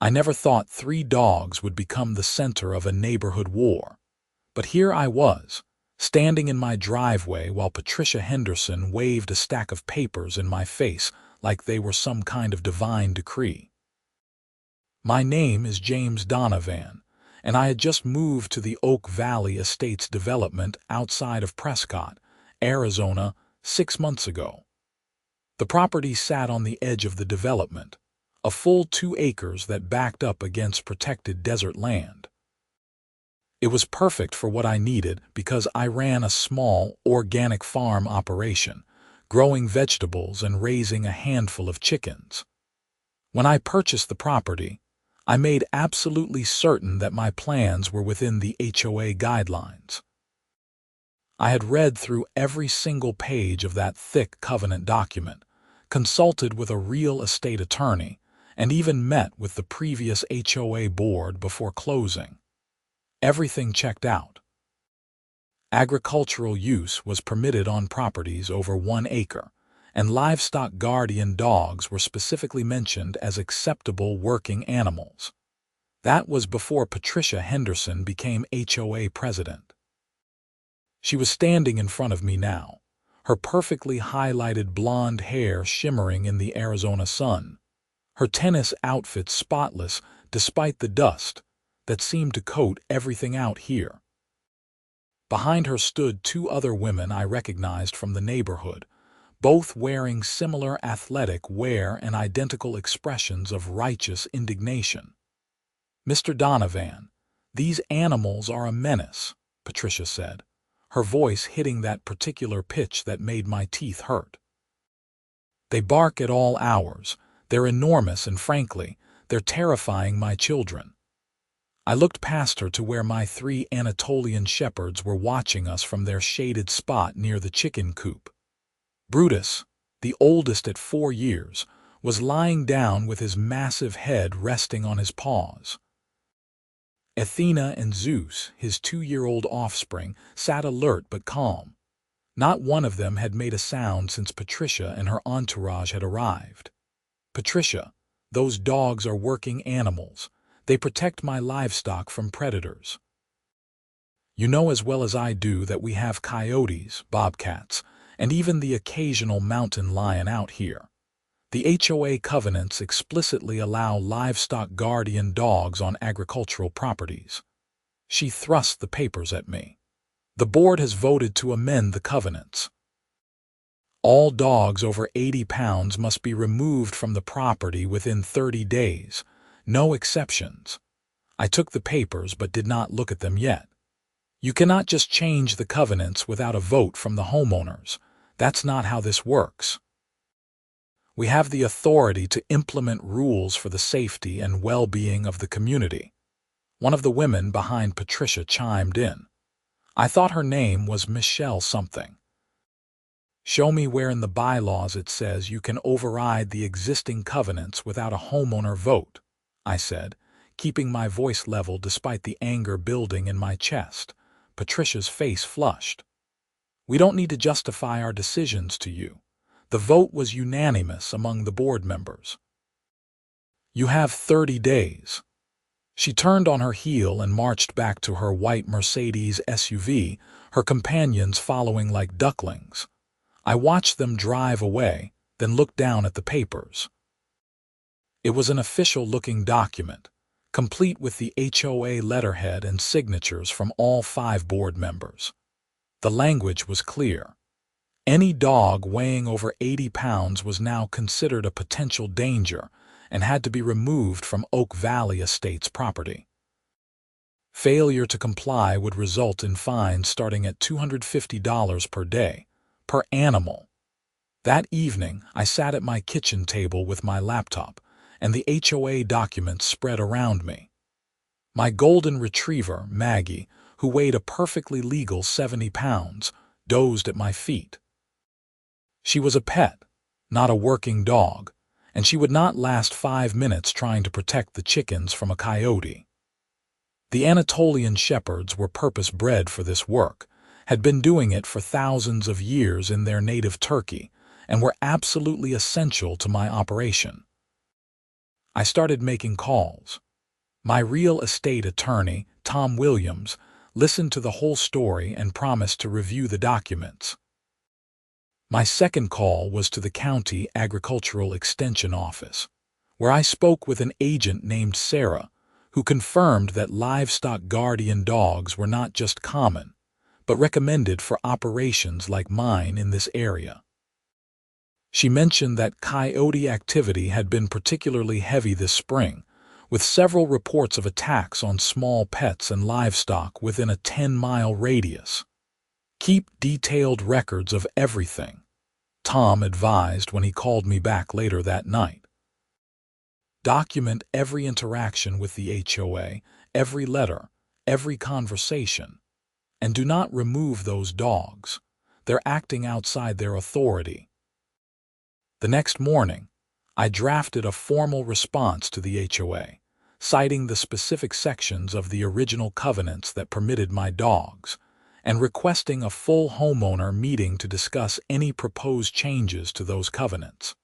I never thought 3 dogs would become the center of a neighborhood war. But here I was, standing in my driveway while Patricia Henderson waved a stack of papers in my face like they were some kind of divine decree. My name is James Donovan, and I had just moved to the Oak Valley Estates development outside of Prescott, Arizona, 6 months ago. The property sat on the edge of the development, a full 2 acres that backed up against protected desert land. It was perfect for what I needed because I ran a small, organic farm operation, growing vegetables and raising a handful of chickens. When I purchased the property, I made absolutely certain that my plans were within the HOA guidelines. I had read through every single page of that thick covenant document, consulted with a real estate attorney, and even met with the previous HOA board before closing. Everything checked out. Agricultural use was permitted on properties over 1 acre, and livestock guardian dogs were specifically mentioned as acceptable working animals. That was before Patricia Henderson became HOA president. She was standing in front of me now, her perfectly highlighted blonde hair shimmering in the Arizona sun, her tennis outfit spotless despite the dust that seemed to coat everything out here. Behind her stood 2 other women I recognized from the neighborhood, both wearing similar athletic wear and identical expressions of righteous indignation. "Mr. Donovan, these animals are a menace," Patricia said, her voice hitting that particular pitch that made my teeth hurt. "They bark at all hours, they're enormous, and frankly, they're terrifying my children." I looked past her to where my 3 Anatolian Shepherds were watching us from their shaded spot near the chicken coop. Brutus, the oldest at 4 years, was lying down with his massive head resting on his paws. Athena and Zeus, his 2-year-old offspring, sat alert but calm. Not one of them had made a sound since Patricia and her entourage had arrived. "Patricia, those dogs are working animals. They protect my livestock from predators. You know as well as I do that we have coyotes, bobcats, and even the occasional mountain lion out here. The HOA covenants explicitly allow livestock guardian dogs on agricultural properties." She thrust the papers at me. "The board has voted to amend the covenants. All dogs over 80 pounds must be removed from the property within 30 days. No exceptions." I took the papers but did not look at them yet. "You cannot just change the covenants without a vote from the homeowners. That's not how this works. We have the authority to implement rules for the safety and well-being of the community." One of the women behind Patricia chimed in. I thought her name was Michelle something. "Show me where in the bylaws it says you can override the existing covenants without a homeowner vote," I said, keeping my voice level despite the anger building in my chest. Patricia's face flushed. "We don't need to justify our decisions to you. The vote was unanimous among the board members. You have 30 days. She turned on her heel and marched back to her white Mercedes SUV, her companions following like ducklings. I watched them drive away, then looked down at the papers. It was an official-looking document, complete with the HOA letterhead and signatures from all 5 board members. The language was clear. Any dog weighing over 80 pounds was now considered a potential danger and had to be removed from Oak Valley Estates property. Failure to comply would result in fines starting at $250 per day, per animal. That evening, I sat at my kitchen table with my laptop, and the HOA documents spread around me. My golden retriever, Maggie, who weighed a perfectly legal 70 pounds, dozed at my feet. She was a pet, not a working dog, and she would not last 5 minutes trying to protect the chickens from a coyote. The Anatolian Shepherds were purpose-bred for this work, had been doing it for thousands of years in their native Turkey, and were absolutely essential to my operation. I started making calls. My real estate attorney, Tom Williams, listened to the whole story and promised to review the documents. My second call was to the County Agricultural Extension Office, where I spoke with an agent named Sarah, who confirmed that livestock guardian dogs were not just common, but recommended for operations like mine in this area. She mentioned that coyote activity had been particularly heavy this spring, with several reports of attacks on small pets and livestock within a 10-mile radius. Keep detailed records of everything, Tom advised when he called me back later that night. Document every interaction with the HOA, every letter, every conversation, and do not remove those dogs. They're acting outside their authority. The next morning, I drafted a formal response to the HOA, citing the specific sections of the original covenants that permitted my dogs, and requesting a full homeowner meeting to discuss any proposed changes to those covenants.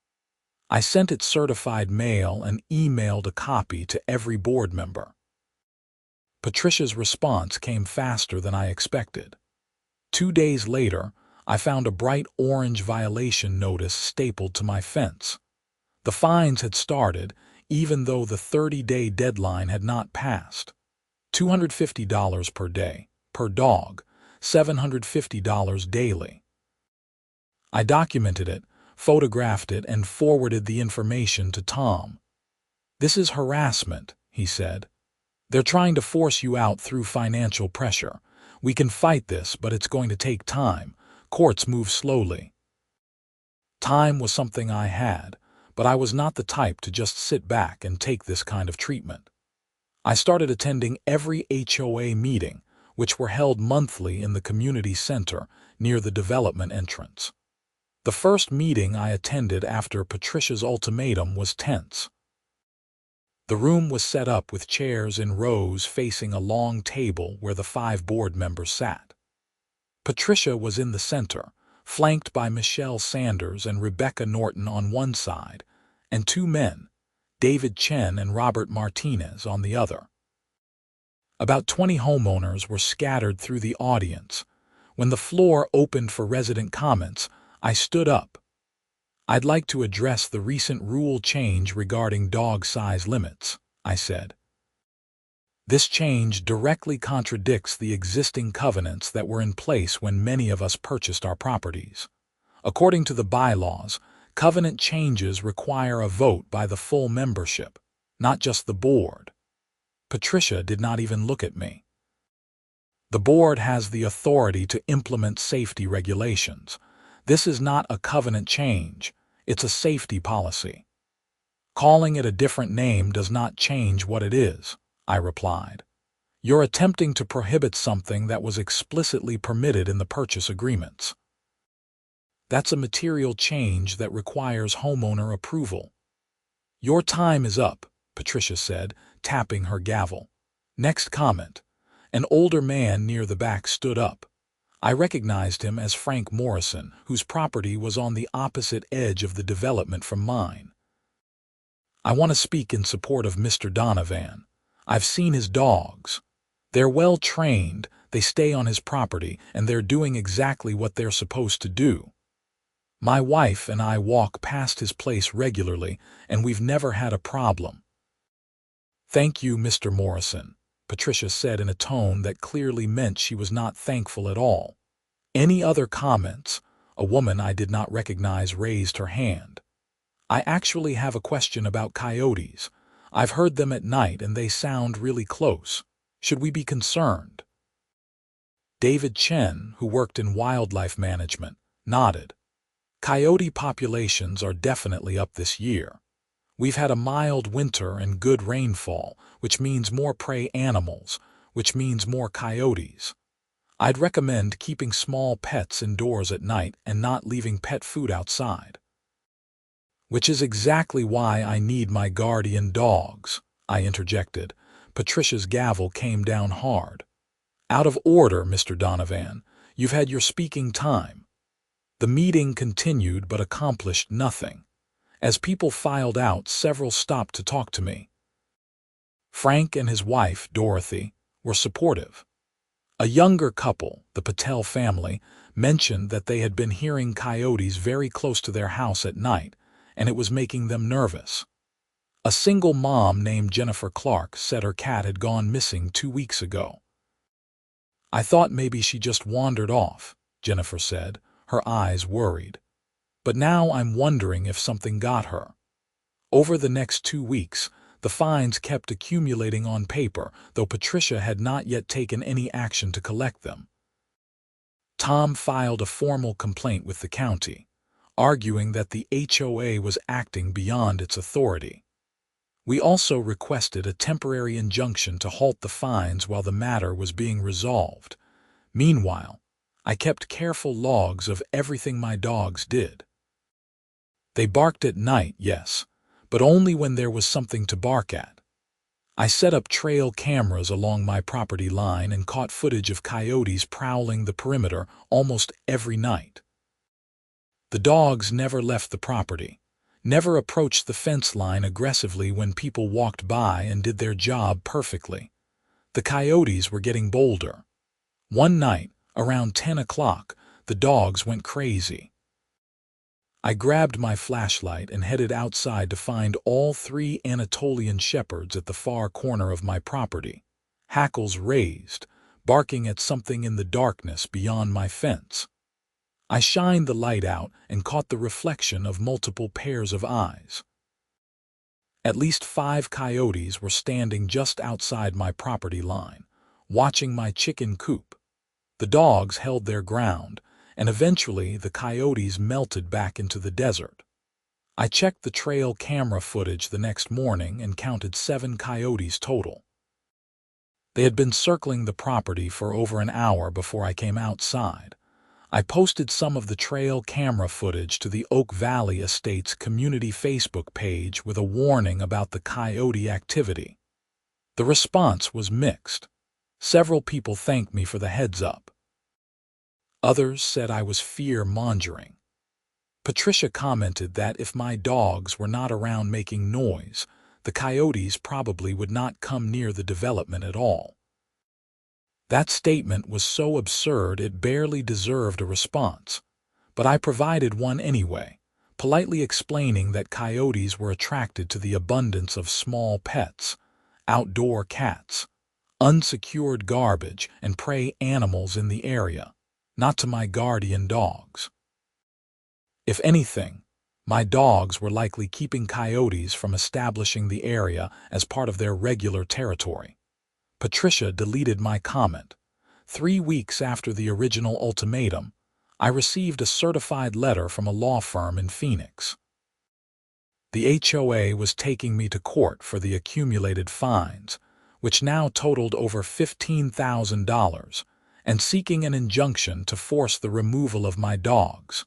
I sent it certified mail and emailed a copy to every board member. Patricia's response came faster than I expected. 2 days later, I found a bright orange violation notice stapled to my fence. The fines had started, even though the 30-day deadline had not passed. $250 per day, per dog, $750 daily. I documented it, photographed it, and forwarded the information to Tom. "This is harassment," he said. "They're trying to force you out through financial pressure. We can fight this, but it's going to take time. Courts move slowly." Time was something I had, but I was not the type to just sit back and take this kind of treatment. I started attending every HOA meeting, which were held monthly in the community center near the development entrance. The first meeting I attended after Patricia's ultimatum was tense. The room was set up with chairs in rows facing a long table where the 5 board members sat. Patricia was in the center, flanked by Michelle Sanders and Rebecca Norton on one side, and 2 men, David Chen and Robert Martinez, on the other. About 20 homeowners were scattered through the audience. When the floor opened for resident comments, I stood up. "I'd like to address the recent rule change regarding dog size limits," I said. "This change directly contradicts the existing covenants that were in place when many of us purchased our properties. According to the bylaws, covenant changes require a vote by the full membership, not just the board." Patricia did not even look at me. "The board has the authority to implement safety regulations. This is not a covenant change, it's a safety policy." "Calling it a different name does not change what it is," I replied. "You're attempting to prohibit something that was explicitly permitted in the purchase agreements. That's a material change that requires homeowner approval." "Your time is up," Patricia said, tapping her gavel. "Next comment." An older man near the back stood up. I recognized him as Frank Morrison, whose property was on the opposite edge of the development from mine. "I want to speak in support of Mr. Donovan. I've seen his dogs. They're well trained, they stay on his property, and they're doing exactly what they're supposed to do. My wife and I walk past his place regularly, and we've never had a problem." "Thank you, Mr. Morrison," Patricia said in a tone that clearly meant she was not thankful at all. "Any other comments?" A woman I did not recognize raised her hand. "I actually have a question about coyotes. I've heard them at night and they sound really close. Should we be concerned?" David Chen, who worked in wildlife management, nodded. "Coyote populations are definitely up this year. We've had a mild winter and good rainfall, which means more prey animals, which means more coyotes. I'd recommend keeping small pets indoors at night and not leaving pet food outside." "Which is exactly why I need my guardian dogs," I interjected. Patricia's gavel came down hard. "Out of order, Mr. Donovan. You've had your speaking time." The meeting continued but accomplished nothing. As people filed out, several stopped to talk to me. Frank and his wife, Dorothy, were supportive. A younger couple, the Patel family, mentioned that they had been hearing coyotes very close to their house at night, and it was making them nervous. A single mom named Jennifer Clark said her cat had gone missing 2 weeks ago. "I thought maybe she just wandered off," Jennifer said, her eyes worried. "But now I'm wondering if something got her." Over the next 2 weeks, the fines kept accumulating on paper, though Patricia had not yet taken any action to collect them. Tom filed a formal complaint with the county, arguing that the HOA was acting beyond its authority. We also requested a temporary injunction to halt the fines while the matter was being resolved. Meanwhile, I kept careful logs of everything my dogs did. They barked at night, yes, but only when there was something to bark at. I set up trail cameras along my property line and caught footage of coyotes prowling the perimeter almost every night. The dogs never left the property, never approached the fence line aggressively when people walked by, and did their job perfectly. The coyotes were getting bolder. One night, around 10 o'clock, the dogs went crazy. I grabbed my flashlight and headed outside to find all 3 Anatolian Shepherds at the far corner of my property, hackles raised, barking at something in the darkness beyond my fence. I shined the light out and caught the reflection of multiple pairs of eyes. At least 5 coyotes were standing just outside my property line, watching my chicken coop. The dogs held their ground, and eventually the coyotes melted back into the desert. I checked the trail camera footage the next morning and counted 7 coyotes total. They had been circling the property for over an hour before I came outside. I posted some of the trail camera footage to the Oak Valley Estates community Facebook page with a warning about the coyote activity. The response was mixed. Several people thanked me for the heads up. Others said I was fear-mongering. Patricia commented that if my dogs were not around making noise, the coyotes probably would not come near the development at all. That statement was so absurd it barely deserved a response, but I provided one anyway, politely explaining that coyotes were attracted to the abundance of small pets, outdoor cats, unsecured garbage, and prey animals in the area, not to my guardian dogs. If anything, my dogs were likely keeping coyotes from establishing the area as part of their regular territory. Patricia deleted my comment. 3 weeks after the original ultimatum, I received a certified letter from a law firm in Phoenix. The HOA was taking me to court for the accumulated fines, which now totaled over $15,000, and seeking an injunction to force the removal of my dogs.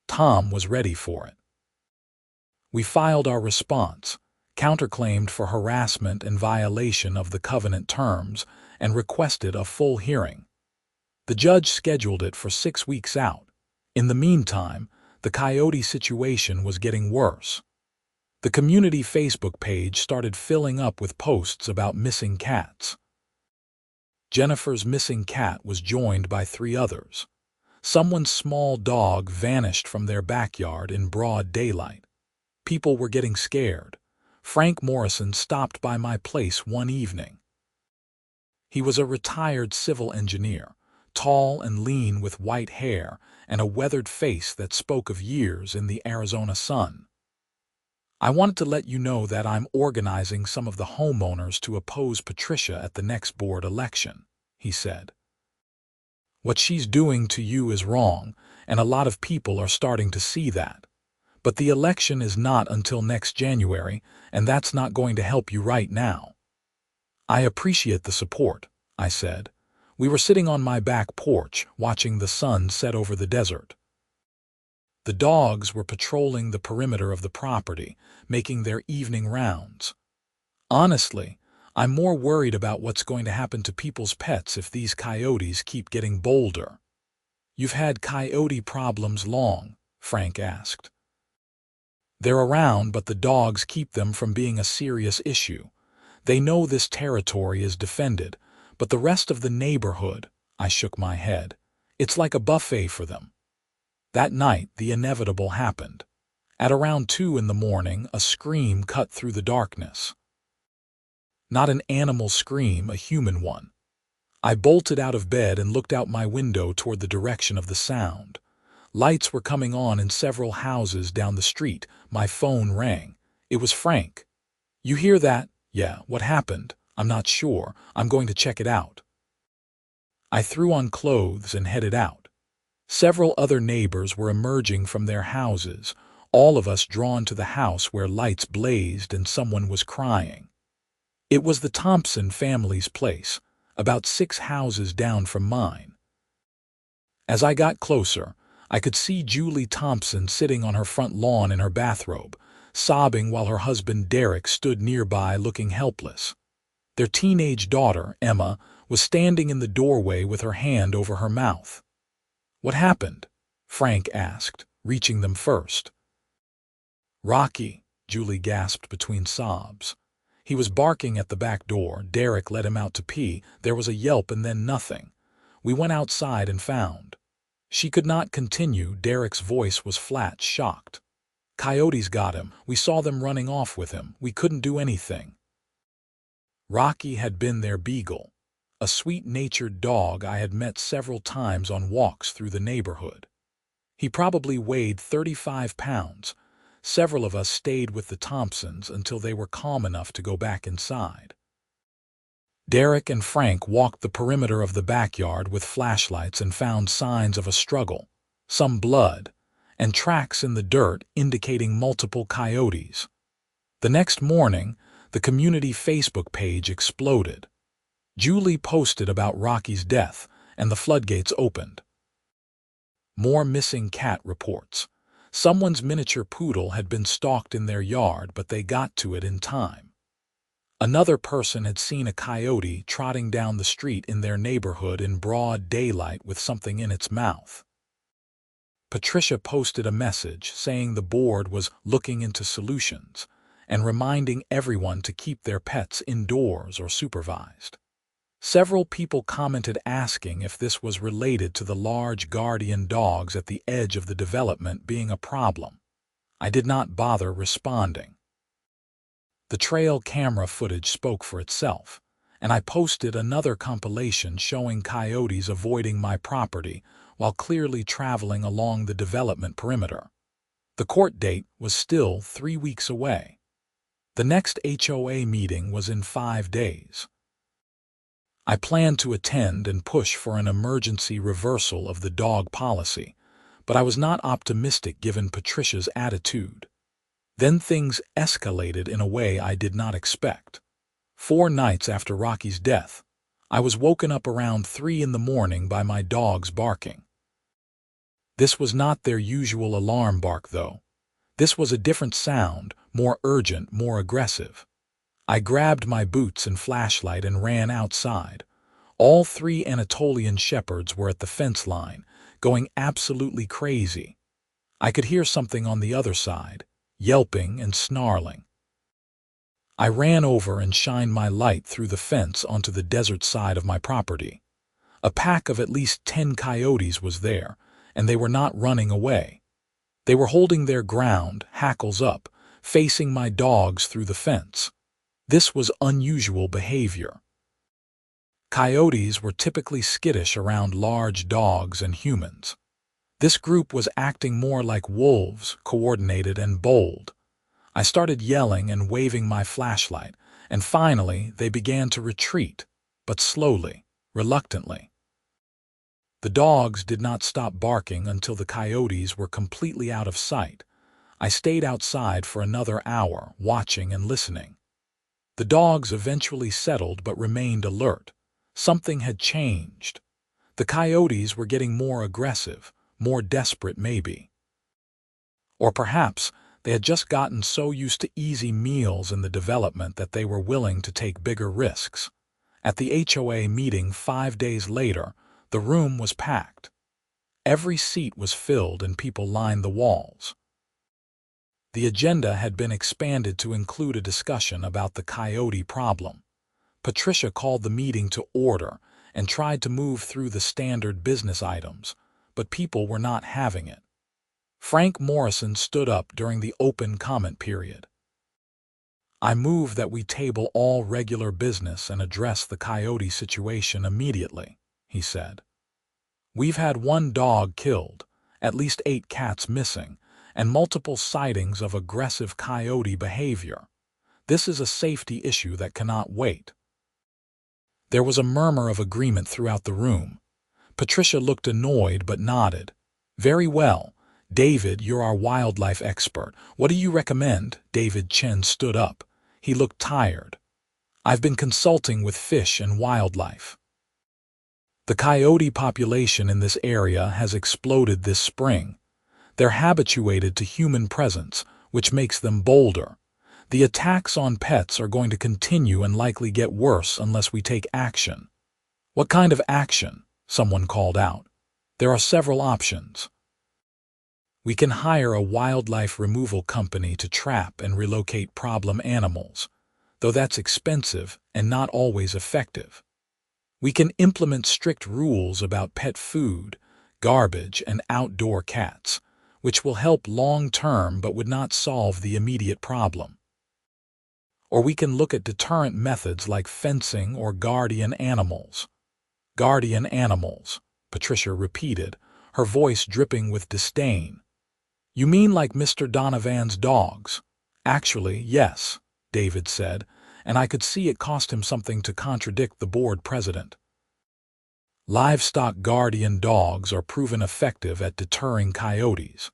Tom was ready for it. We filed our response, counterclaimed for harassment and violation of the covenant terms, and requested a full hearing. The judge scheduled it for 6 weeks out. In the meantime, the coyote situation was getting worse. The community Facebook page started filling up with posts about missing cats. Jennifer's missing cat was joined by 3 others. Someone's small dog vanished from their backyard in broad daylight. People were getting scared. Frank Morrison stopped by my place one evening. He was a retired civil engineer, tall and lean with white hair and a weathered face that spoke of years in the Arizona sun. "I wanted to let you know that I'm organizing some of the homeowners to oppose Patricia at the next board election," he said. "What she's doing to you is wrong, and a lot of people are starting to see that. But the election is not until next January, and that's not going to help you right now." "I appreciate the support," I said. We were sitting on my back porch, watching the sun set over the desert. The dogs were patrolling the perimeter of the property, making their evening rounds. Honestly, I'm more worried about what's going to happen to people's pets if these coyotes keep getting bolder. "You've had coyote problems long?" Frank asked. They're around, but the dogs keep them from being a serious issue. They know this territory is defended, but the rest of the neighborhood, I shook my head. It's like a buffet for them. That night, the inevitable happened. At around 2 in the morning, a scream cut through the darkness. Not an animal scream, a human one. I bolted out of bed and looked out my window toward the direction of the sound. Lights were coming on in several houses down the street. My phone rang. It was Frank. "You hear that?" "Yeah, what happened?" "I'm not sure. I'm going to check it out." I threw on clothes and headed out. Several other neighbors were emerging from their houses, all of us drawn to the house where lights blazed and someone was crying. It was the Thompson family's place, about 6 houses down from mine. As I got closer, I could see Julie Thompson sitting on her front lawn in her bathrobe, sobbing while her husband Derek stood nearby looking helpless. Their teenage daughter, Emma, was standing in the doorway with her hand over her mouth. "What happened?" Frank asked, reaching them first. "Rocky," Julie gasped between sobs. "He was barking at the back door. Derek let him out to pee. There was a yelp and then nothing. We went outside and found." She could not continue. Derek's voice was flat, shocked. "Coyotes got him. We saw them running off with him. We couldn't do anything." Rocky had been their beagle, a sweet-natured dog I had met several times on walks through the neighborhood. He probably weighed 35 pounds. Several of us stayed with the Thompsons until they were calm enough to go back inside. Derek and Frank walked the perimeter of the backyard with flashlights and found signs of a struggle, some blood, and tracks in the dirt indicating multiple coyotes. The next morning, the community Facebook page exploded. Julie posted about Rocky's death, and the floodgates opened. More missing cat reports. Someone's miniature poodle had been stalked in their yard, but they got to it in time. Another person had seen a coyote trotting down the street in their neighborhood in broad daylight with something in its mouth. Patricia posted a message saying the board was looking into solutions and reminding everyone to keep their pets indoors or supervised. Several people commented asking if this was related to the large guardian dogs at the edge of the development being a problem. I did not bother responding. The trail camera footage spoke for itself, and I posted another compilation showing coyotes avoiding my property while clearly traveling along the development perimeter. The court date was still 3 weeks away. The next HOA meeting was in 5 days. I planned to attend and push for an emergency reversal of the dog policy, but I was not optimistic given Patricia's attitude. Then things escalated in a way I did not expect. 4 nights after Rocky's death, I was woken up around 3 in the morning by my dogs barking. This was not their usual alarm bark, though. This was a different sound, more urgent, more aggressive. I grabbed my boots and flashlight and ran outside. All 3 Anatolian Shepherds were at the fence line, going absolutely crazy. I could hear something on the other side, yelping and snarling. I ran over and shined my light through the fence onto the desert side of my property. A pack of at least 10 coyotes was there, and they were not running away. They were holding their ground, hackles up, facing my dogs through the fence. This was unusual behavior. Coyotes were typically skittish around large dogs and humans. This group was acting more like wolves, coordinated and bold. I started yelling and waving my flashlight, and finally they began to retreat, but slowly, reluctantly. The dogs did not stop barking until the coyotes were completely out of sight. I stayed outside for another hour, watching and listening. The dogs eventually settled but remained alert. Something had changed. The coyotes were getting more aggressive, more desperate maybe. Or perhaps they had just gotten so used to easy meals in the development that they were willing to take bigger risks. At the HOA meeting 5 days later, the room was packed. Every seat was filled and people lined the walls. The agenda had been expanded to include a discussion about the coyote problem. Patricia called the meeting to order and tried to move through the standard business items, but people were not having it. Frank Morrison stood up during the open comment period. "I move that we table all regular business and address the coyote situation immediately," he said. "We've had one dog killed, at least 8 cats missing, and multiple sightings of aggressive coyote behavior. This is a safety issue that cannot wait." There was a murmur of agreement throughout the room. Patricia looked annoyed but nodded. "Very well. David, you're our wildlife expert. What do you recommend?" David Chen stood up. He looked tired. "I've been consulting with Fish and Wildlife. The coyote population in this area has exploded this spring. They're habituated to human presence, which makes them bolder. The attacks on pets are going to continue and likely get worse unless we take action." "What kind of action?" someone called out. "There are several options. We can hire a wildlife removal company to trap and relocate problem animals, though that's expensive and not always effective. We can implement strict rules about pet food, garbage, and outdoor cats, which will help long-term but would not solve the immediate problem. Or we can look at deterrent methods like fencing or guardian animals." "Guardian animals," Patricia repeated, her voice dripping with disdain. "You mean like Mr. Donovan's dogs?" "Actually, yes," David said, and I could see it cost him something to contradict the board president. "Livestock guardian dogs are proven effective at deterring coyotes.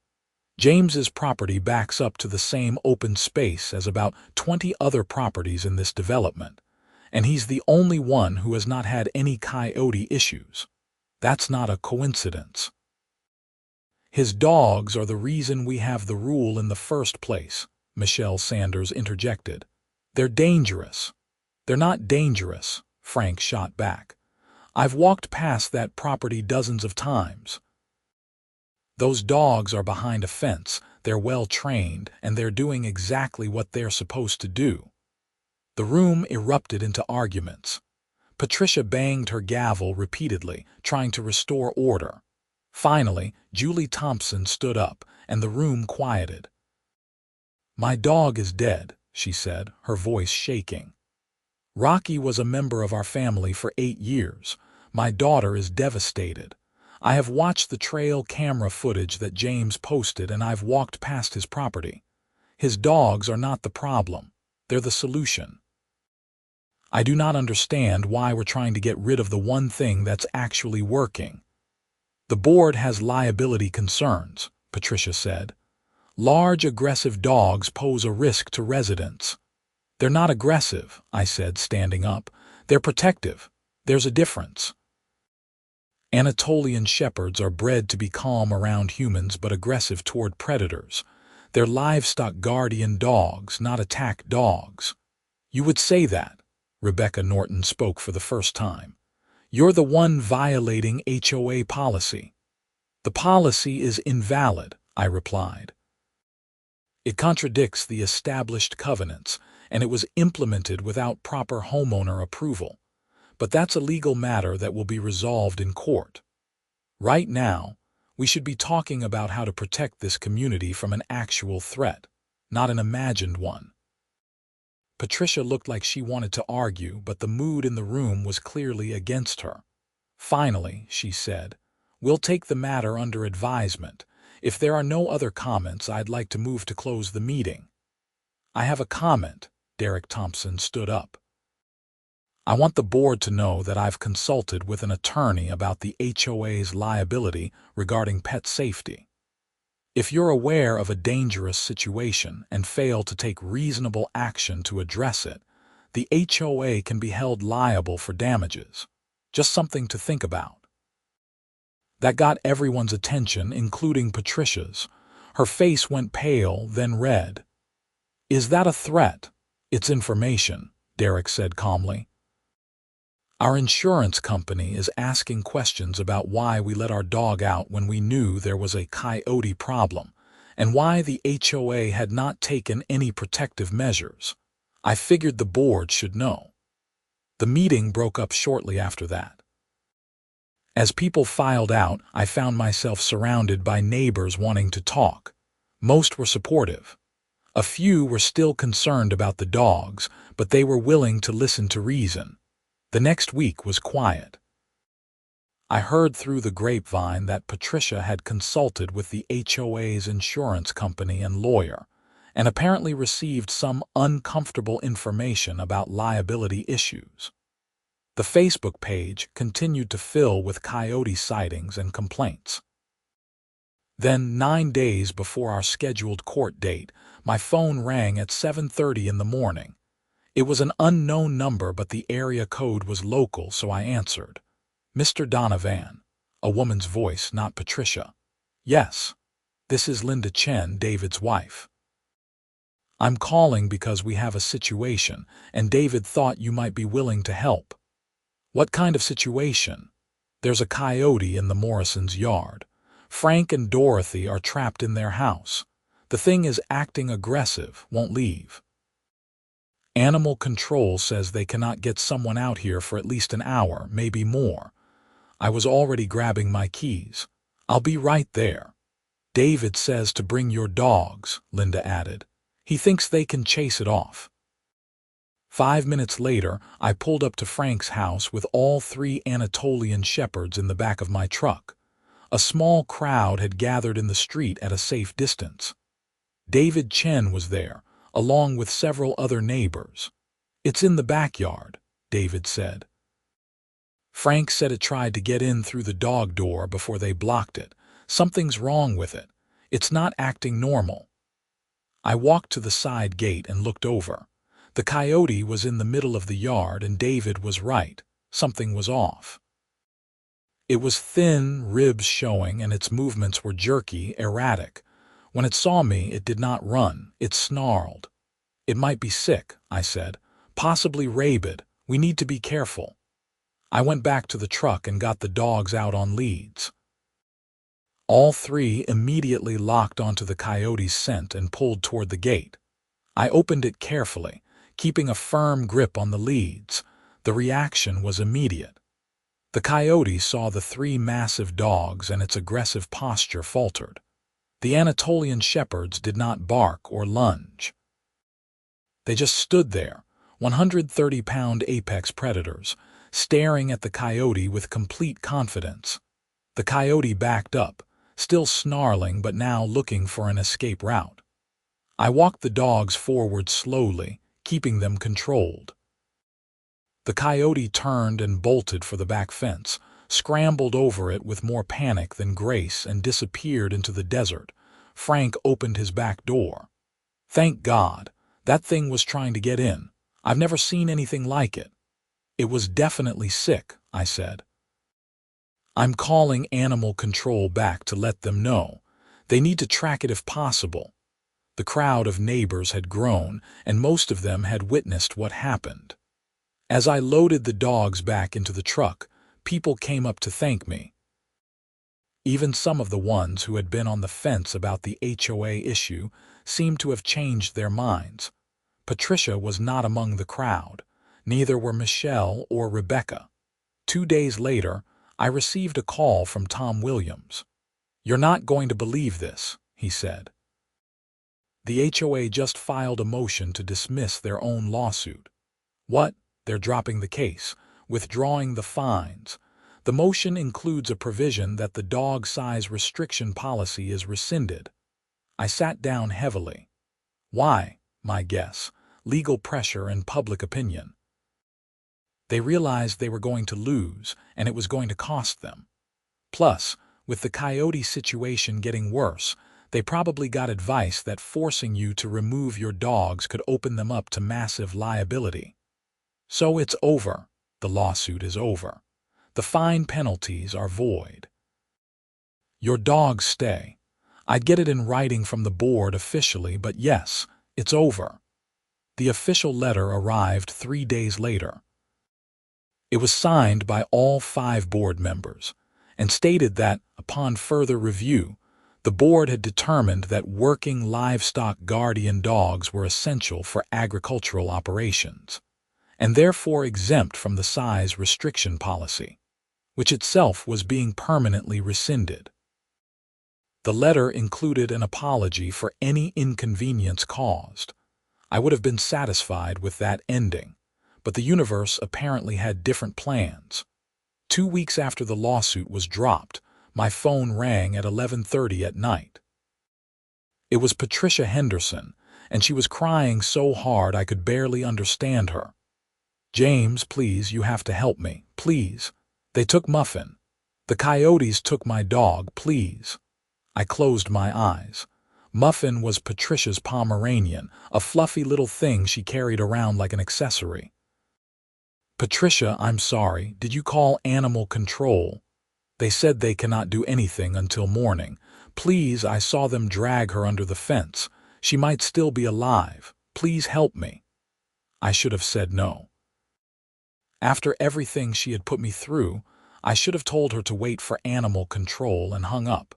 James's property backs up to the same open space as about 20 other properties in this development, and he's the only one who has not had any coyote issues. That's not a coincidence. His dogs are the reason we have the rule in the first place," Michelle Sanders interjected. "They're dangerous." "They're not dangerous," Frank shot back. "I've walked past that property dozens of times. Those dogs are behind a fence, they're well trained, and they're doing exactly what they're supposed to do." The room erupted into arguments. Patricia banged her gavel repeatedly, trying to restore order. Finally, Julie Thompson stood up, and the room quieted. "My dog is dead," she said, her voice shaking. "Rocky was a member of our family for 8 years. My daughter is devastated. I have watched the trail camera footage that James posted, and I've walked past his property. His dogs are not the problem. They're the solution. I do not understand why we're trying to get rid of the one thing that's actually working." "The board has liability concerns," Patricia said. "Large, aggressive dogs pose a risk to residents." "They're not aggressive," I said, standing up. "They're protective. There's a difference. Anatolian Shepherds are bred to be calm around humans but aggressive toward predators. They're livestock guardian dogs, not attack dogs." "You would say that." Rebecca Norton spoke for the first time. "You're the one violating HOA policy." "The policy is invalid," I replied. "It contradicts the established covenants, and it was implemented without proper homeowner approval. But that's a legal matter that will be resolved in court. Right now, we should be talking about how to protect this community from an actual threat, not an imagined one." Patricia looked like she wanted to argue, but the mood in the room was clearly against her. "Finally," she said, "we'll take the matter under advisement. If there are no other comments, I'd like to move to close the meeting." "I have a comment." Derek Thompson stood up. "I want the board to know that I've consulted with an attorney about the HOA's liability regarding pet safety. If you're aware of a dangerous situation and fail to take reasonable action to address it, the HOA can be held liable for damages. Just something to think about." That got everyone's attention, including Patricia's. Her face went pale, then red. "Is that a threat?" "It's information," Derek said calmly. "Our insurance company is asking questions about why we let our dog out when we knew there was a coyote problem, and why the HOA had not taken any protective measures. I figured the board should know. The meeting broke up shortly after that. As people filed out, I found myself surrounded by neighbors wanting to talk. Most were supportive. A few were still concerned about the dogs, but they were willing to listen to reason. The next week was quiet. I heard through the grapevine that Patricia had consulted with the HOA's insurance company and lawyer, and apparently received some uncomfortable information about liability issues. The Facebook page continued to fill with coyote sightings and complaints. Then, 9 days before our scheduled court date, my phone rang at 7:30 in the morning. It was an unknown number, but the area code was local, so I answered. "Mr. Donovan," a woman's voice, not Patricia. "Yes. This is Linda Chen, David's wife. I'm calling because we have a situation, and David thought you might be willing to help." "What kind of situation?" "There's a coyote in the Morrisons' yard. Frank and Dorothy are trapped in their house. The thing is acting aggressive, won't leave. Animal control says they cannot get someone out here for at least an hour, maybe more." I was already grabbing my keys. "I'll be right there." "David says to bring your dogs," Linda added. "He thinks they can chase it off." 5 minutes later, I pulled up to Frank's house with all 3 Anatolian Shepherds in the back of my truck. A small crowd had gathered in the street at a safe distance. David Chen was there, along with several other neighbors. "It's in the backyard," David said. "Frank said it tried to get in through the dog door before they blocked it. Something's wrong with it. It's not acting normal." I walked to the side gate and looked over. The coyote was in the middle of the yard, and David was right. Something was off. It was thin, ribs showing, and its movements were jerky, erratic. When it saw me, it did not run. It snarled. "It might be sick," I said. "Possibly rabid. We need to be careful." I went back to the truck and got the dogs out on leads. All 3 immediately locked onto the coyote's scent and pulled toward the gate. I opened it carefully, keeping a firm grip on the leads. The reaction was immediate. The coyote saw the 3 massive dogs, and its aggressive posture faltered. The Anatolian Shepherds did not bark or lunge. They just stood there, 130-pound apex predators, staring at the coyote with complete confidence. The coyote backed up, still snarling but now looking for an escape route. I walked the dogs forward slowly, keeping them controlled. The coyote turned and bolted for the back fence, scrambled over it with more panic than grace, and disappeared into the desert. Frank opened his back door. "Thank God. That thing was trying to get in. I've never seen anything like it." "It was definitely sick," I said. "I'm calling animal control back to let them know. They need to track it if possible." The crowd of neighbors had grown, and most of them had witnessed what happened. As I loaded the dogs back into the truck, people came up to thank me. Even some of the ones who had been on the fence about the HOA issue seemed to have changed their minds. Patricia was not among the crowd. Neither were Michelle or Rebecca. 2 days later, I received a call from Tom Williams. "You're not going to believe this," he said. "The HOA just filed a motion to dismiss their own lawsuit." "What?" "They're dropping the case, withdrawing the fines. The motion includes a provision that the dog size restriction policy is rescinded." I sat down heavily. Why? My guess: legal pressure and public opinion. They realized they were going to lose, and it was going to cost them. Plus, with the coyote situation getting worse, they probably got advice that forcing you to remove your dogs could open them up to massive liability. So it's over. The lawsuit is over. The fine penalties are void. Your dogs stay. I'd get it in writing from the board officially, but yes, it's over. The official letter arrived 3 days later. It was signed by all 5 board members and stated that, upon further review, The board had determined that working livestock guardian dogs were essential for agricultural operations, and therefore exempt from the size restriction policy, which itself was being permanently rescinded. The letter included an apology for any inconvenience caused. I would have been satisfied with that ending, but the universe apparently had different plans. 2 weeks after the lawsuit was dropped, my phone rang at 11:30 at night. It was Patricia Henderson, and she was crying so hard I could barely understand her. "James, please, you have to help me, please. They took Muffin. The Coyotes took my dog, please." I closed my eyes. Muffin was Patricia's Pomeranian, a fluffy little thing she carried around like an accessory. "Patricia, I'm sorry. Did you call animal control? They said they cannot do anything until morning. Please, I saw them drag her under the fence. She might still be alive. Please help me." I should have said no. After everything she had put me through, I should have told her to wait for animal control and hung up.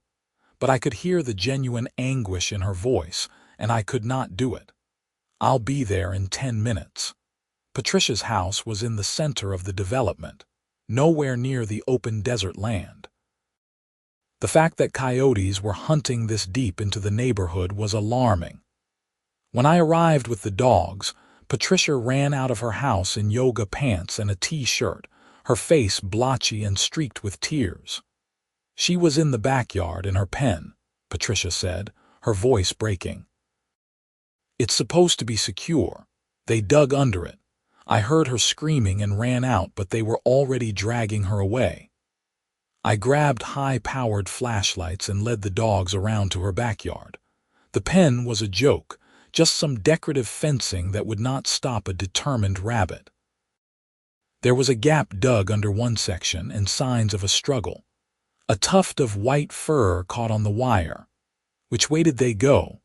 But I could hear the genuine anguish in her voice, and I could not do it. "I'll be there in 10 minutes. Patricia's house was in the center of the development, nowhere near the open desert land. The fact that coyotes were hunting this deep into the neighborhood was alarming. When I arrived with the dogs, Patricia ran out of her house in yoga pants and a t-shirt, her face blotchy and streaked with tears. "She was in the backyard in her pen," Patricia said, her voice breaking. "It's supposed to be secure. They dug under it. I heard her screaming and ran out, but they were already dragging her away." I grabbed high-powered flashlights and led the dogs around to her backyard. The pen was a joke, just some decorative fencing that would not stop a determined rabbit. There was a gap dug under one section and signs of a struggle. A tuft of white fur caught on the wire. "Which way did they go?"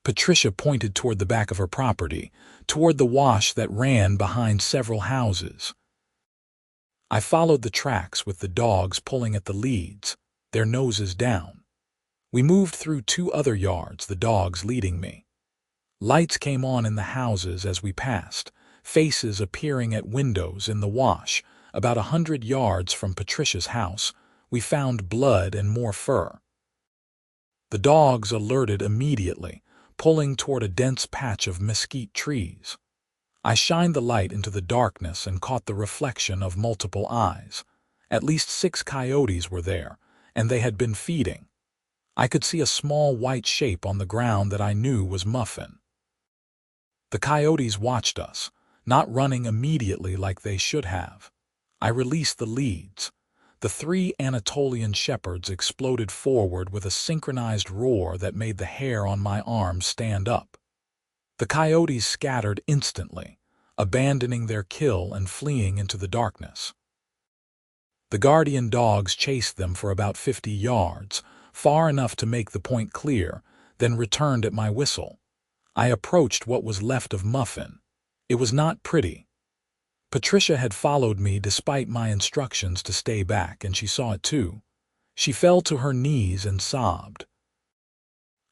Patricia pointed toward the back of her property, toward the wash that ran behind several houses. I followed the tracks with the dogs pulling at the leads, their noses down. We moved through 2 other yards, the dogs leading me. Lights came on in the houses as we passed, faces appearing at windows in the wash. About 100 yards from Patricia's house, we found blood and more fur. The dogs alerted immediately, pulling toward a dense patch of mesquite trees. I shined the light into the darkness and caught the reflection of multiple eyes. At least 6 coyotes were there, and they had been feeding. I could see a small white shape on the ground that I knew was Muffin. The coyotes watched us, not running immediately like they should have. I released the leads. The 3 Anatolian Shepherds exploded forward with a synchronized roar that made the hair on my arms stand up. The coyotes scattered instantly, abandoning their kill and fleeing into the darkness. The guardian dogs chased them for about 50 yards, far enough to make the point clear, then returned at my whistle. I approached what was left of Muffin. It was not pretty. Patricia had followed me despite my instructions to stay back, and she saw it too. She fell to her knees and sobbed.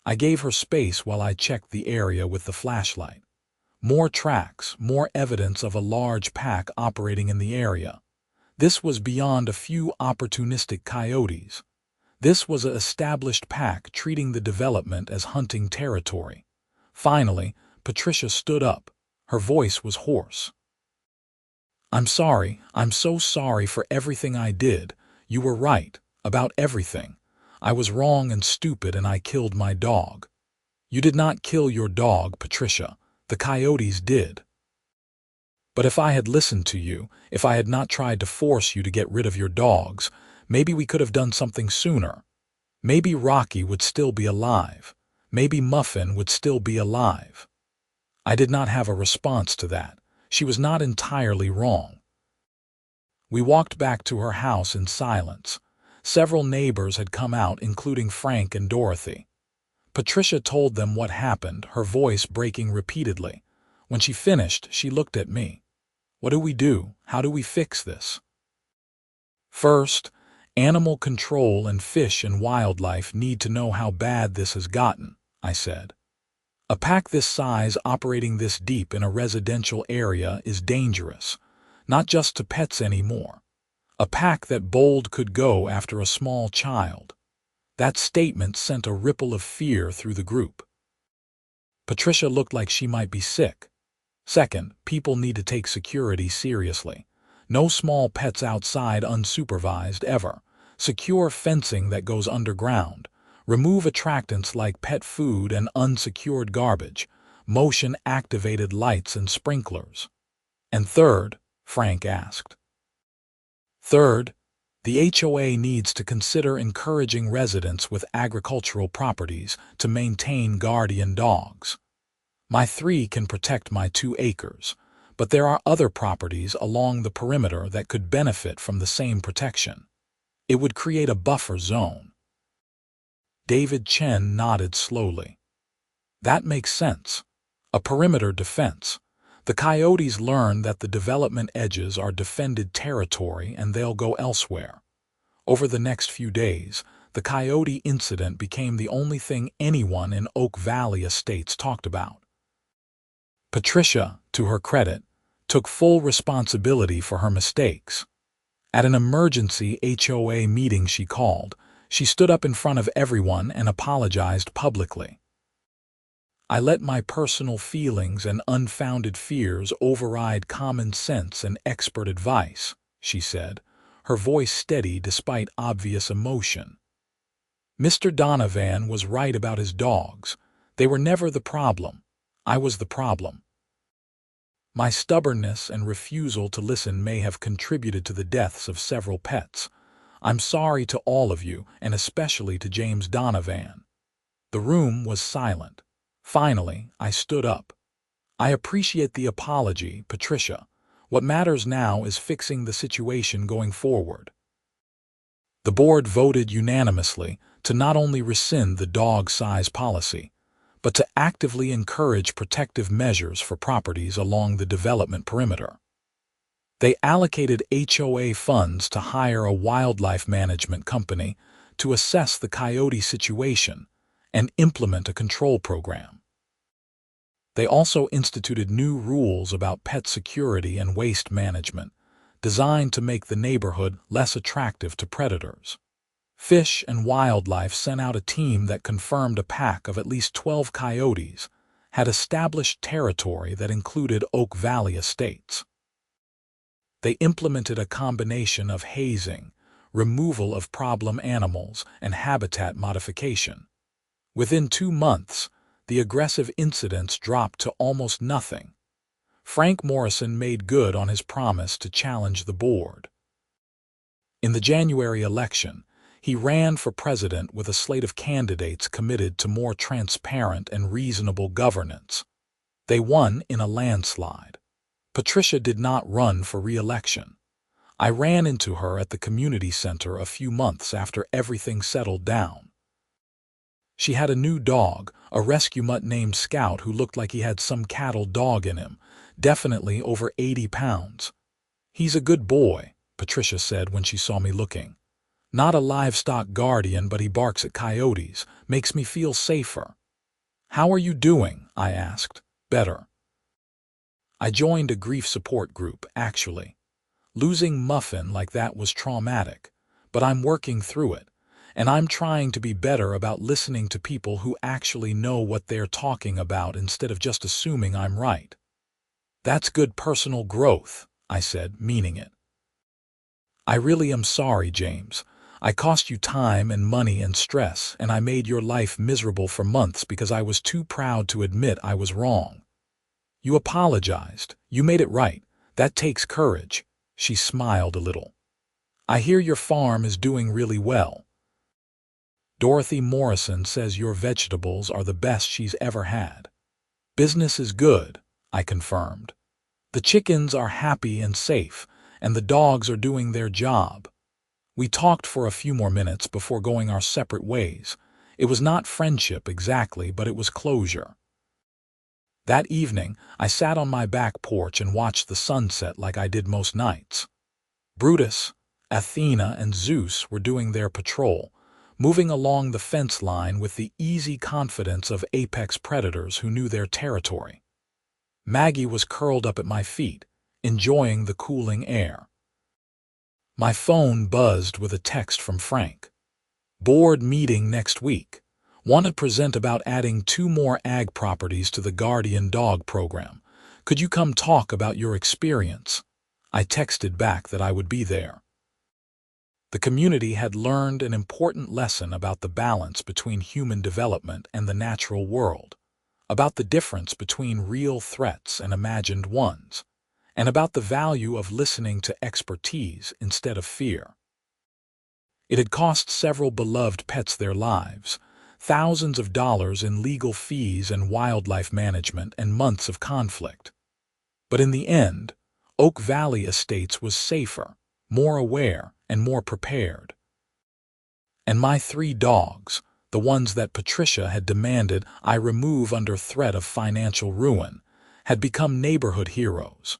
I gave her space while I checked the area with the flashlight. More tracks, more evidence of a large pack operating in the area. This was beyond a few opportunistic coyotes. This was an established pack treating the development as hunting territory. Finally, Patricia stood up. Her voice was hoarse. "I'm sorry. I'm so sorry for everything I did. You were right, about everything. I was wrong and stupid, and I killed my dog." "You did not kill your dog, Patricia. The coyotes did." "But if I had listened to you, if I had not tried to force you to get rid of your dogs, maybe we could have done something sooner. Maybe Rocky would still be alive. Maybe Muffin would still be alive." I did not have a response to that. She was not entirely wrong. We walked back to her house in silence. Several neighbors had come out, including Frank and Dorothy. Patricia told them what happened, her voice breaking repeatedly. When she finished, she looked at me. "What do we do? How do we fix this?" "First, Animal control and fish and wildlife need to know how bad this has gotten, I said. A pack this size operating this deep in a residential area is dangerous, not just to pets anymore. A pack that bold could go after a small child. That statement sent a ripple of fear through the group. Patricia looked like she might be sick. Second, people need to take security seriously. No small pets outside unsupervised ever. Secure fencing that goes underground. Remove attractants like pet food and unsecured garbage. Motion-activated lights and sprinklers. And third, Frank asked. Third, the HOA needs to consider encouraging residents with agricultural properties to maintain guardian dogs. My 3 can protect my 2 acres, but there are other properties along the perimeter that could benefit from the same protection. It would create a buffer zone. David Chen nodded slowly. That makes sense. A perimeter defense. The Coyotes learn that the development edges are defended territory and they'll go elsewhere. Over the next few days, the Coyote incident became the only thing anyone in Oak Valley Estates talked about. Patricia, to her credit, took full responsibility for her mistakes. At an emergency HOA meeting she called, she stood up in front of everyone and apologized publicly. I let my personal feelings and unfounded fears override common sense and expert advice, she said, her voice steady despite obvious emotion. Mr. Donovan was right about his dogs. They were never the problem. I was the problem. My stubbornness and refusal to listen may have contributed to the deaths of several pets. I'm sorry to all of you, and especially to James Donovan. The room was silent. Finally, I stood up. I appreciate the apology, Patricia. What matters now is fixing the situation going forward. The board voted unanimously to not only rescind the dog size policy, but to actively encourage protective measures for properties along the development perimeter. They allocated HOA funds to hire a wildlife management company to assess the coyote situation and implement a control program. They also instituted new rules about pet security and waste management, designed to make the neighborhood less attractive to predators. Fish and Wildlife sent out a team that confirmed a pack of at least 12 coyotes had established territory that included Oak Valley Estates. They implemented a combination of hazing, removal of problem animals, and habitat modification. Within 2 months, the aggressive incidents dropped to almost nothing. Frank Morrison made good on his promise to challenge the board. In the January election, he ran for president with a slate of candidates committed to more transparent and reasonable governance. They won in a landslide. Patricia did not run for re-election. I ran into her at the community center a few months after everything settled down. She had a new dog, a rescue mutt named Scout who looked like he had some cattle dog in him, definitely over 80 pounds. "He's a good boy," Patricia said when she saw me looking. "Not a livestock guardian, but he barks at coyotes, makes me feel safer." "How are you doing?" I asked. "Better." I joined a grief support group, actually. Losing Muffin like that was traumatic, but I'm working through it, and I'm trying to be better about listening to people who actually know what they're talking about instead of just assuming I'm right. "That's good personal growth," I said, meaning it. "I really am sorry, James. I cost you time and money and stress, and I made your life miserable for months because I was too proud to admit I was wrong." "You apologized. You made it right. That takes courage." She smiled a little. "I hear your farm is doing really well." "Dorothy Morrison says your vegetables are the best she's ever had." "Business is good," I confirmed. "The chickens are happy and safe, and the dogs are doing their job." We talked for a few more minutes before going our separate ways. It was not friendship exactly, but it was closure. That evening, I sat on my back porch and watched the sunset like I did most nights. "Brutus," Athena and Zeus were doing their patrol, moving along the fence line with the easy confidence of apex predators who knew their territory. Maggie was curled up at my feet, enjoying the cooling air. My phone buzzed with a text from Frank. Board meeting next week. Want to present about adding 2 more ag properties to the Guardian Dog program. Could you come talk about your experience? I texted back that I would be there. The community had learned an important lesson about the balance between human development and the natural world, about the difference between real threats and imagined ones, and about the value of listening to expertise instead of fear. It had cost several beloved pets their lives, thousands of dollars in legal fees and wildlife management, and months of conflict. But in the end, Oak Valley Estates was safer, more aware, and more prepared. And my 3 dogs, the ones that Patricia had demanded I remove under threat of financial ruin, had become neighborhood heroes.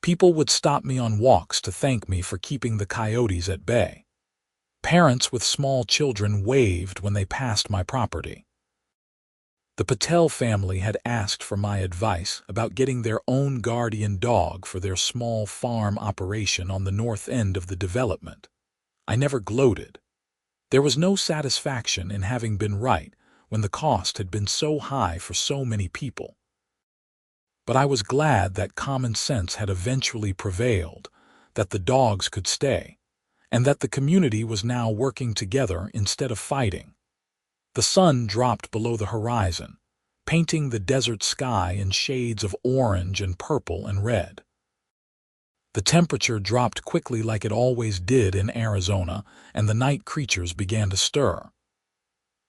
People would stop me on walks to thank me for keeping the coyotes at bay. Parents with small children waved when they passed my property. The Patel family had asked for my advice about getting their own guardian dog for their small farm operation on the north end of the development. I never gloated. There was no satisfaction in having been right when the cost had been so high for so many people. But I was glad that common sense had eventually prevailed, that the dogs could stay, and that the community was now working together instead of fighting. The sun dropped below the horizon, painting the desert sky in shades of orange and purple and red. The temperature dropped quickly like it always did in Arizona, and the night creatures began to stir.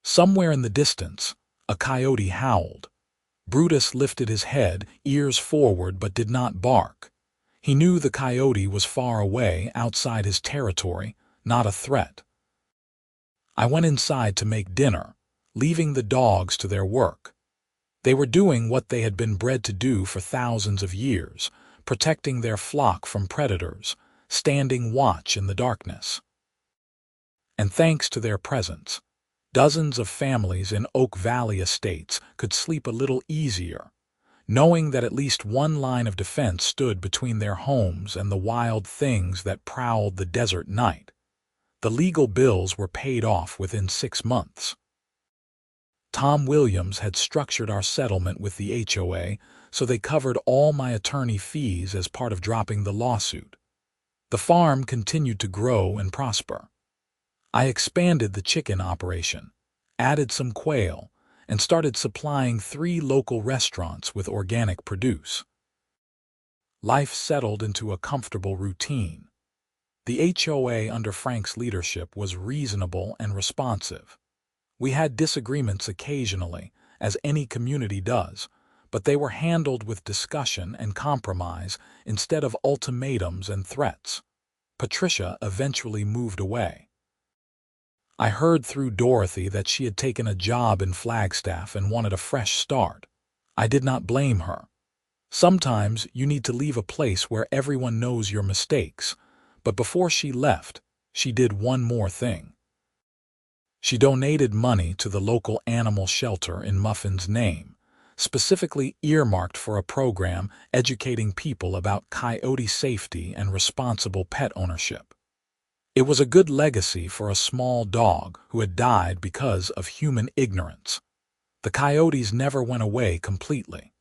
Somewhere in the distance, a coyote howled. Brutus lifted his head, ears forward, but did not bark. He knew the coyote was far away, outside his territory, not a threat. I went inside to make dinner, leaving the dogs to their work. They were doing what they had been bred to do for thousands of years, protecting their flock from predators, standing watch in the darkness. And thanks to their presence, dozens of families in Oak Valley Estates could sleep a little easier, knowing that at least one line of defense stood between their homes and the wild things that prowled the desert night. The legal bills were paid off within 6 months. Tom Williams had structured our settlement with the HOA so they covered all my attorney fees as part of dropping the lawsuit. The farm continued to grow and prosper. I expanded the chicken operation, added some quail, and started supplying 3 local restaurants with organic produce. Life settled into a comfortable routine. The HOA under Frank's leadership was reasonable and responsive. We had disagreements occasionally, as any community does, but they were handled with discussion and compromise instead of ultimatums and threats. Patricia eventually moved away. I heard through Dorothy that she had taken a job in Flagstaff and wanted a fresh start. I did not blame her. Sometimes you need to leave a place where everyone knows your mistakes, but before she left, she did one more thing. She donated money to the local animal shelter in Muffin's name, specifically earmarked for a program educating people about coyote safety and responsible pet ownership. It was a good legacy for a small dog who had died because of human ignorance. The coyotes never went away completely.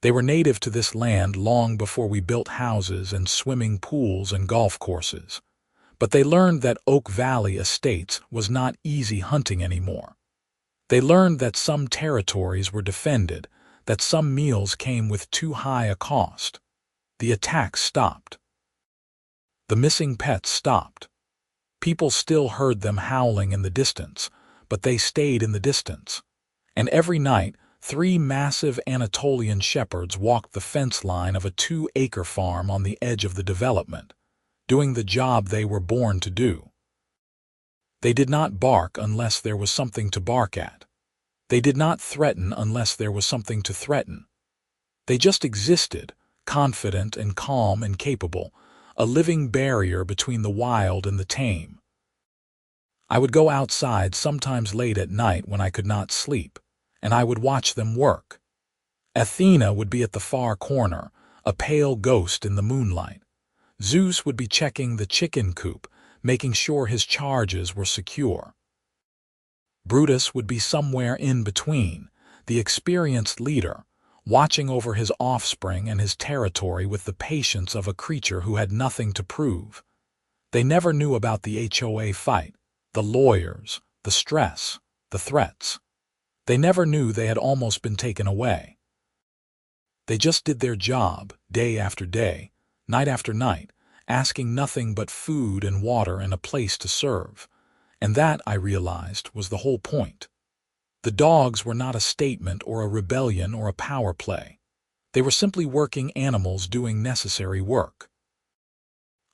They were native to this land long before we built houses and swimming pools and golf courses. But they learned that Oak Valley Estates was not easy hunting anymore. They learned that some territories were defended, that some meals came with too high a cost. The attacks stopped. The missing pets stopped. People still heard them howling in the distance, but they stayed in the distance. And every night, 3 massive Anatolian Shepherds walked the fence line of a 2-acre farm on the edge of the development, doing the job they were born to do. They did not bark unless there was something to bark at. They did not threaten unless there was something to threaten. They just existed, confident and calm and capable, a living barrier between the wild and the tame. I would go outside sometimes late at night when I could not sleep, and I would watch them work. Athena would be at the far corner, a pale ghost in the moonlight. Zeus would be checking the chicken coop, making sure his charges were secure. Brutus would be somewhere in between, the experienced leader, watching over his offspring and his territory with the patience of a creature who had nothing to prove. They never knew about the HOA fight, the lawyers, the stress, the threats. They never knew they had almost been taken away. They just did their job, day after day, night after night, asking nothing but food and water and a place to serve. And that, I realized, was the whole point. The dogs were not a statement or a rebellion or a power play. They were simply working animals doing necessary work.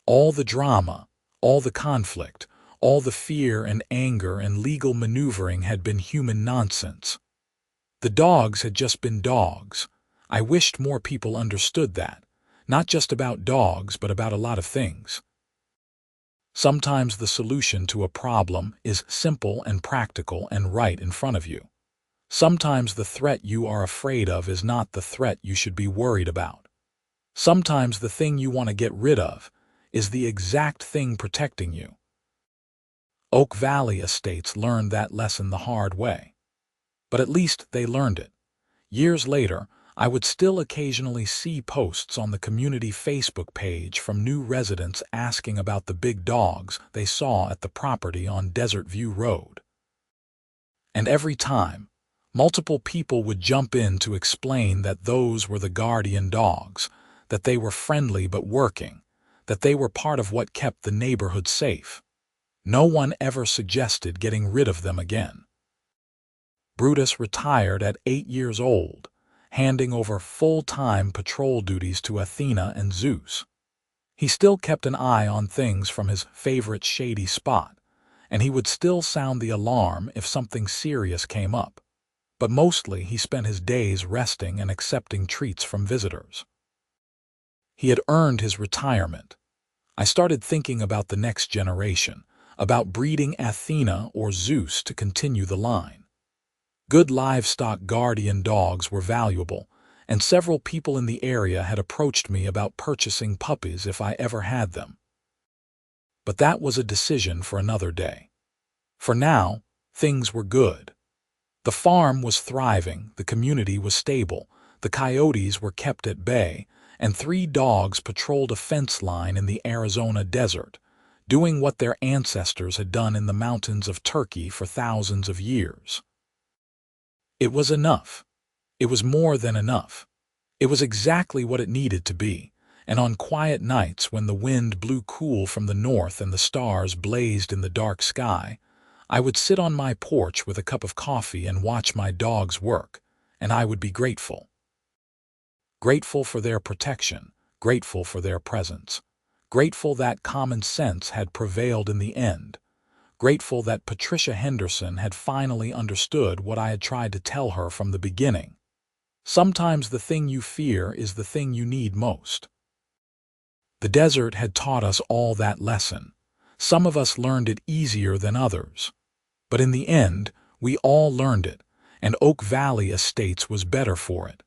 All the drama, all the conflict, all the fear and anger and legal maneuvering had been human nonsense. The dogs had just been dogs. I wished more people understood that, not just about dogs, but about a lot of things. Sometimes the solution to a problem is simple and practical and right in front of you. Sometimes the threat you are afraid of is not the threat you should be worried about. Sometimes the thing you want to get rid of is the exact thing protecting you. Oak Valley Estates learned that lesson the hard way. But at least they learned it. Years later, I would still occasionally see posts on the community Facebook page from new residents asking about the big dogs they saw at the property on Desert View Road. And every time, multiple people would jump in to explain that those were the guardian dogs, that they were friendly but working, that they were part of what kept the neighborhood safe. No one ever suggested getting rid of them again. Brutus retired at 8 years old, handing over full-time patrol duties to Athena and Zeus. He still kept an eye on things from his favorite shady spot, and he would still sound the alarm if something serious came up. But mostly he spent his days resting and accepting treats from visitors. He had earned his retirement. I started thinking about the next generation, about breeding Athena or Zeus to continue the line. Good livestock guardian dogs were valuable, and several people in the area had approached me about purchasing puppies if I ever had them. But that was a decision for another day. For now, things were good. The farm was thriving, the community was stable, the coyotes were kept at bay, and 3 dogs patrolled a fence line in the Arizona desert, doing what their ancestors had done in the mountains of Turkey for thousands of years. It was enough. It was more than enough. It was exactly what it needed to be, and on quiet nights when the wind blew cool from the north and the stars blazed in the dark sky, I would sit on my porch with a cup of coffee and watch my dogs work, and I would be grateful. Grateful for their protection, grateful for their presence, grateful that common sense had prevailed in the end, grateful that Patricia Henderson had finally understood what I had tried to tell her from the beginning. Sometimes the thing you fear is the thing you need most. The desert had taught us all that lesson. Some of us learned it easier than others. But in the end, we all learned it, and Oak Valley Estates was better for it.